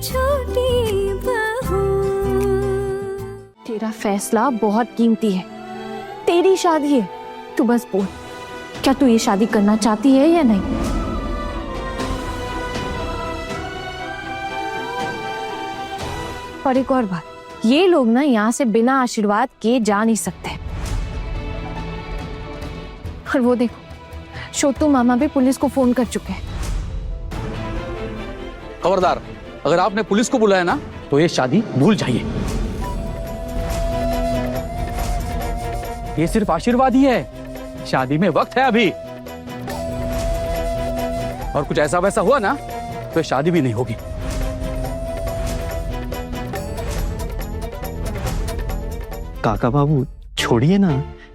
छोटी बहू। तेरा फैसला बहुत कीमती है, तेरी शादी है, तू बस बोल, क्या तू ये शादी करना चाहती है या नहीं? और एक और बात, ये लोग ना यहाँ से बिना आशीर्वाद के जा नहीं सकते। और वो देखो, छोटू मामा भी पुलिस को फोन कर चुके हैं। खबरदार, अगर आपने पुलिस को बुलाया ना तो ये शादी भूल जाइए। ये सिर्फ आशीर्वाद ही है, शादी में वक्त है अभी। और कुछ ऐसा वैसा हुआ ना तो ये शादी भी नहीं होगी। काका बाबू छोड़िए ना,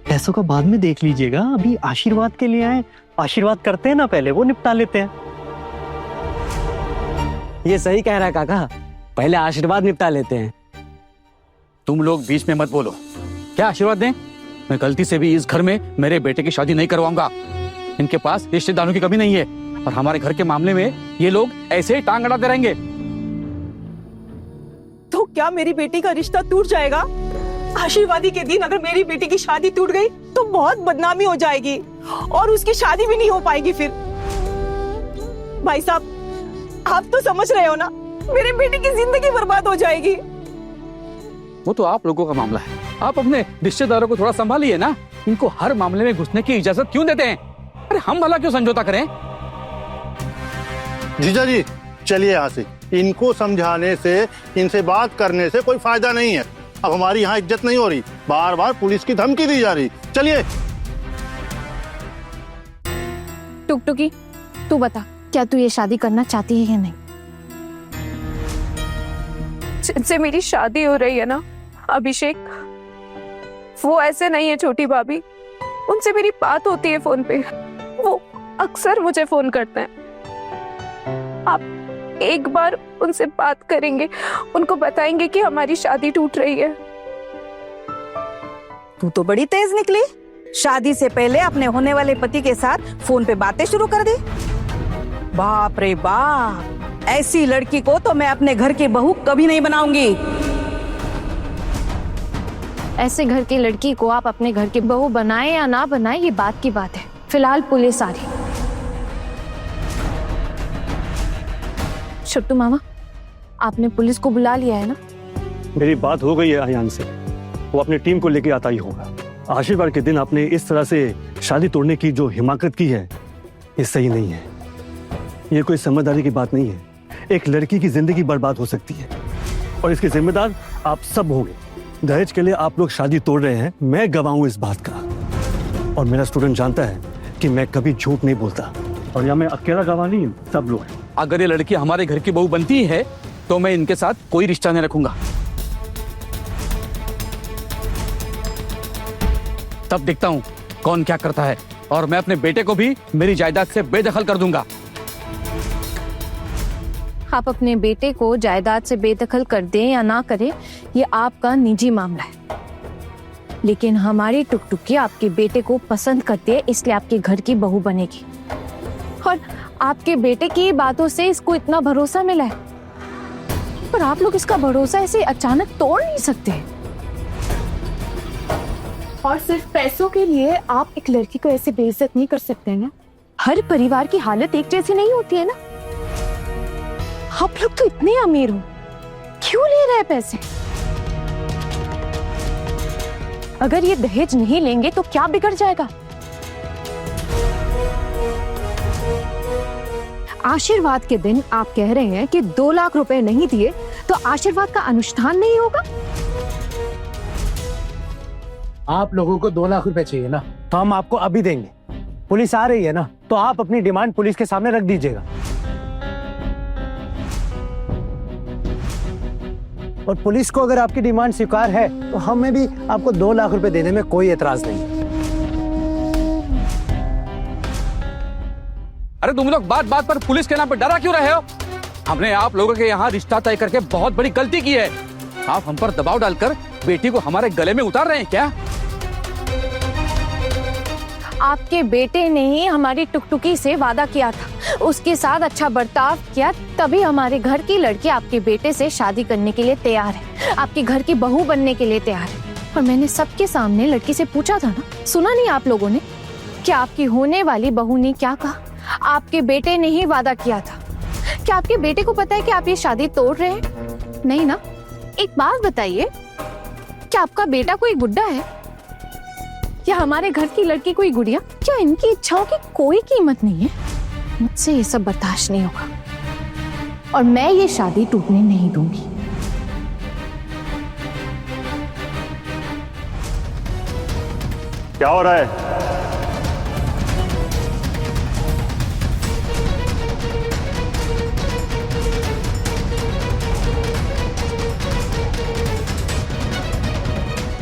पैसों का बाद में देख लीजिएगा, अभी आशीर्वाद के लिए आए, आशीर्वाद करते हैं ना पहले, वो निपटा लेते हैं। ये सही कह रहा है काका, पहले आशीर्वाद निपटा लेते हैं। तुम लोग बीच में मत बोलो। क्या आशीर्वाद दें? मैं गलती से भी इस घर में मेरे बेटे की शादी नहीं करवाऊंगा। इनके पास रिश्तेदारों की कमी नहीं है और हमारे घर के मामले में ये लोग ऐसे ही टांग अड़ाते रहेंगे। तो क्या मेरी बेटी का रिश्ता टूट जाएगा? आशीर्वादी के दिन अगर मेरी बेटी की शादी टूट गई तो बहुत बदनामी हो जाएगी और उसकी शादी भी नहीं हो पाएगी फिर। भाई साहब, आप तो समझ रहे हो ना, मेरी बेटी की जिंदगी बर्बाद हो जाएगी। वो तो आप लोगों का मामला है, आप अपने रिश्तेदारों को थोड़ा संभालिए ना। इनको हर मामले में घुसने की इजाजत क्यों देते हैं? अरे हम भला क्यों समझौता करें? जीजा जी चलिए यहाँ से, इनको समझाने से, इनसे बात करने से कोई फायदा नहीं है। अब हमारी यहाँ इज्जत नहीं हो रही, बार बार पुलिस की धमकी दी जा रही। चलिए। टुकटुकी, तू बता, क्या तू ये शादी करना चाहती है या नहीं? जिनसे मेरी शादी हो रही है ना अभिषेक, वो ऐसे नहीं है छोटी भाभी। उनसे मेरी बात होती है फोन पे, वो अक्सर मुझे फोन करते हैं। आप एक बार उनसे बात करेंगे, उनको बताएंगे कि हमारी शादी टूट रही है। तू तो बड़ी तेज निकली, शादी से पहले अपने होने वाले पति के साथ फोन पे बातें शुरू कर दी। बाप रे बाप, ऐसी लड़की को तो मैं अपने घर की बहू कभी नहीं बनाऊंगी। ऐसे घर की लड़की को आप अपने घर की बहू बनाए या ना बनाए, ये बात की बात है। फिलहाल पुलिस आ रही। छोटू मामा, आपने पुलिस को बुला लिया है ना? मेरी बात हो गई है अयान से, वो अपनी टीम को लेके आता ही होगा। आशीर्वाद के दिन आपने इस तरह से शादी तोड़ने की जो हिमाकत की है, ये सही नहीं है। ये कोई समझदारी की बात नहीं है। एक लड़की की जिंदगी बर्बाद हो सकती है और इसके जिम्मेदार आप सब होंगे। दहेज के लिए आप लोग शादी तोड़ रहे हैं, मैं गवाह हूं इस बात का। और मेरा स्टूडेंट जानता है कि मैं कभी झूठ नहीं बोलता, और यहाँ मैं अकेला गवाह नहीं, सब लोग हैं। अगर ये लड़की हमारे घर की बहू बनती है तो मैं इनके साथ कोई रिश्ता नहीं रखूंगा। तब देखता हूं कौन क्या करता है, और मैं अपने बेटे को भी मेरी जायदाद से बेदखल कर दूंगा। आप अपने बेटे को जायदाद से बेदखल कर दें या ना करें, ये आपका निजी मामला है। लेकिन हमारी टुकटुकी आपके बेटे को पसंद करती है, इसलिए आपके घर की बहू बनेगी। और आपके बेटे की बातों से इसको इतना भरोसा मिला है, पर आप लोग इसका भरोसा ऐसे अचानक तोड़ नहीं सकते। और सिर्फ पैसों के लिए आप एक लड़की को ऐसे बेइज्जत नहीं कर सकते ना। हर परिवार की हालत एक जैसी नहीं होती है ना। आप लोग तो इतने अमीर हो, क्यों ले रहे हैं पैसे? अगर ये दहेज नहीं लेंगे तो क्या बिगड़ जाएगा? आशीर्वाद के दिन आप कह रहे हैं कि 2 लाख रुपए नहीं दिए तो आशीर्वाद का अनुष्ठान नहीं होगा? आप लोगों को 2 लाख रुपए चाहिए ना, तो हम आपको अभी देंगे। पुलिस आ रही है ना, तो आप अपनी डिमांड पुलिस के सामने रख दीजिएगा। और पुलिस को अगर आपकी डिमांड स्वीकार है तो हमें भी आपको 2 लाख रुपए देने में कोई एतराज नहीं। अरे तुम लोग बात बात पर पुलिस के नाम पर डरा क्यों रहे हो? हमने आप लोगों के यहाँ रिश्ता तय करके बहुत बड़ी गलती की है। आप हम पर दबाव डालकर बेटी को हमारे गले में उतार रहे हैं क्या? आपके बेटे ने ही हमारी टुकटुकी से वादा किया था, उसके साथ अच्छा बर्ताव किया, तभी हमारे घर की लड़की आपके बेटे से शादी करने के लिए तैयार है, आपके घर की बहू बनने के लिए तैयार है। और मैंने सबके सामने लड़की से पूछा था ना, सुना नहीं आप लोगों ने कि आपकी होने वाली बहू ने क्या कहा? आपके बेटे ने ही वादा किया था। क्या आपके बेटे को पता है कि आप ये शादी तोड़ रहे हैं? नहीं ना। एक बात बताइए, क्या आपका बेटा कोई गुड्डा है या हमारे घर की लड़की कोई गुड़िया? क्या इनकी इच्छाओं की कोई कीमत नहीं है? मुझसे ये सब बर्दाश्त नहीं होगा और मैं ये शादी टूटने नहीं दूंगी। क्या हो रहा है?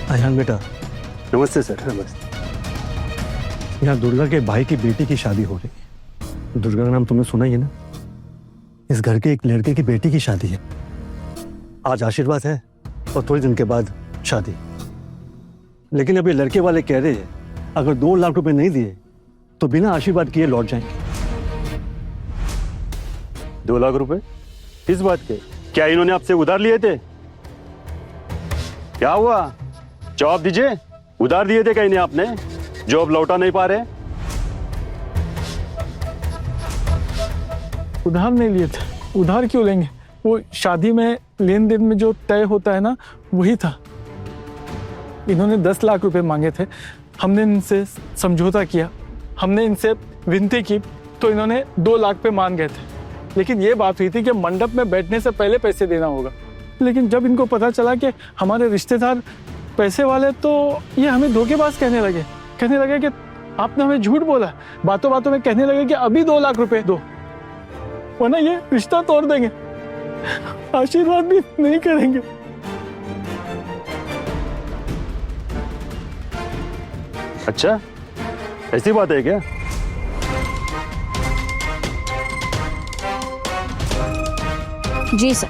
अयान बेटा, नमस्ते सर। नमस्ते। यहाँ दुर्गा के भाई की बेटी की शादी हो रही है। दुर्गा का नाम तुमने सुना ही है ना? इस घर के एक लड़के की बेटी की शादी है। आज आशीर्वाद है और थोड़े दिन के बाद शादी। लेकिन अभी लड़के वाले कह रहे हैं अगर 2 लाख रुपए नहीं दिए तो बिना आशीर्वाद किए लौट जाएंगे। 2 लाख रुपए? किस बात के? क्या इन्होंने आपसे उधार लिए थे? क्या हुआ? जवाब दीजिए। उधार दिए थे क्या इन्हें आपने जो अब लौटा नहीं पा रहे? उधार नहीं लिए थे। उधार क्यों लेंगे? वो शादी में लेन देन में जो तय होता है ना, वही था। इन्होंने 10 लाख रुपए मांगे थे, हमने इनसे समझौता किया, हमने इनसे विनती की तो इन्होंने 2 लाख पे मान गए थे। लेकिन ये बात हुई थी कि मंडप में बैठने से पहले पैसे देना होगा। लेकिन जब इनको पता चला कि हमारे रिश्तेदार पैसे वाले, तो ये हमें धोखेबाज कहने लगे कि आपने हमें झूठ बोला। बातों बातों में कहने लगे कि अभी 2 लाख रुपए दो वरना ये रिश्ता तोड़ देंगे, आशीर्वाद भी नहीं करेंगे। अच्छा, ऐसी बात है क्या? जी सर,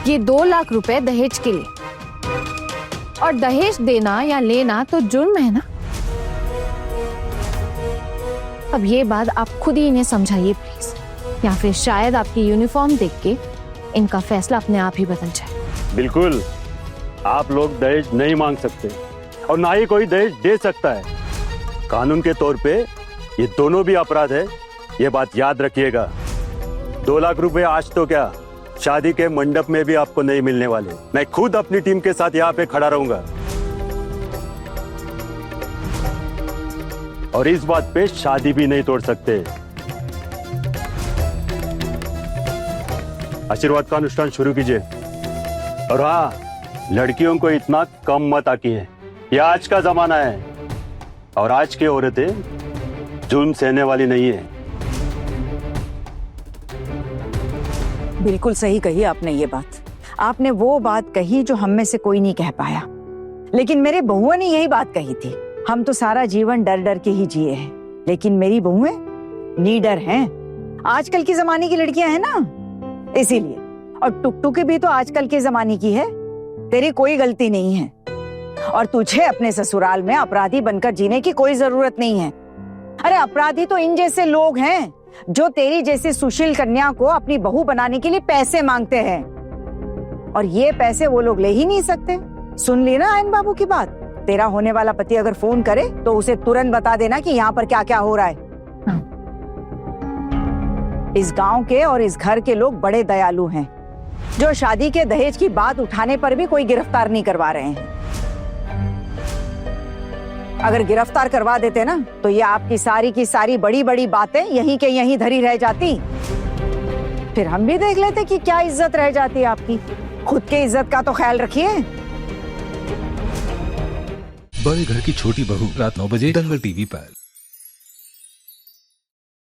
ये 2 लाख रुपए दहेज के लिए, और दहेज देना या लेना तो जुर्म है ना। अब ये बात आप खुद ही इन्हें समझाइए प्लीज, या फिर शायद आपकी यूनिफॉर्म देख के इनका फैसला अपने आप ही बदल जाए। बिल्कुल, आप लोग दहेज नहीं मांग सकते और ना ही कोई दहेज दे सकता है। कानून के तौर पे ये दोनों भी अपराध है, ये बात याद रखिएगा। 2 लाख रुपए आज तो क्या, शादी के मंडप में भी आपको नहीं मिलने वाले। मैं खुद अपनी टीम के साथ यहाँ पे खड़ा रहूंगा और इस बात पे शादी भी नहीं तोड़ सकते। आशीर्वाद का अनुष्ठान शुरू कीजिए। और हाँ, लड़कियों को इतना कम मत आकिए, यह आज का जमाना है और आज की औरतें जुल्म सहने वाली नहीं है। बिल्कुल सही कही आपने ये बात। आपने वो बात कही जो हम में से कोई नहीं कह पाया, लेकिन मेरे बहुओं ने यही बात कही थी। हम तो सारा जीवन डर डर के ही जिए हैं, लेकिन मेरी बहुएं नीडर हैं। आजकल की जमाने की लड़कियां हैं ना, इसीलिए। और टुकटुकी भी तो आजकल के जमाने की है। तेरी कोई गलती नहीं है और तुझे अपने ससुराल में अपराधी बनकर जीने की कोई जरूरत नहीं है। अरे अपराधी तो इन जैसे लोग हैं जो तेरी जैसी सुशील कन्या को अपनी बहू बनाने के लिए पैसे मांगते हैं, और ये पैसे वो लोग ले ही नहीं सकते। सुन ली ना आयन बाबू की बात? तेरा होने वाला पति अगर फोन करे तो उसे तुरंत बता देना कि यहाँ पर क्या क्या हो रहा है। इस गांव के और इस घर के लोग बड़े दयालु हैं, जो शादी के दहेज की बात उठाने पर भी कोई गिरफ्तार नहीं करवा रहे हैं। अगर गिरफ्तार करवा देते ना तो ये आपकी सारी की सारी बड़ी बड़ी बातें यहीं के यहीं धरी रह जाती। फिर हम भी देख लेते कि क्या इज्जत रह जाती है आपकी। खुद के इज्जत का तो ख्याल रखिए। बड़े घर की छोटी बहू, रात 9 बजे दंगल टीवी पर।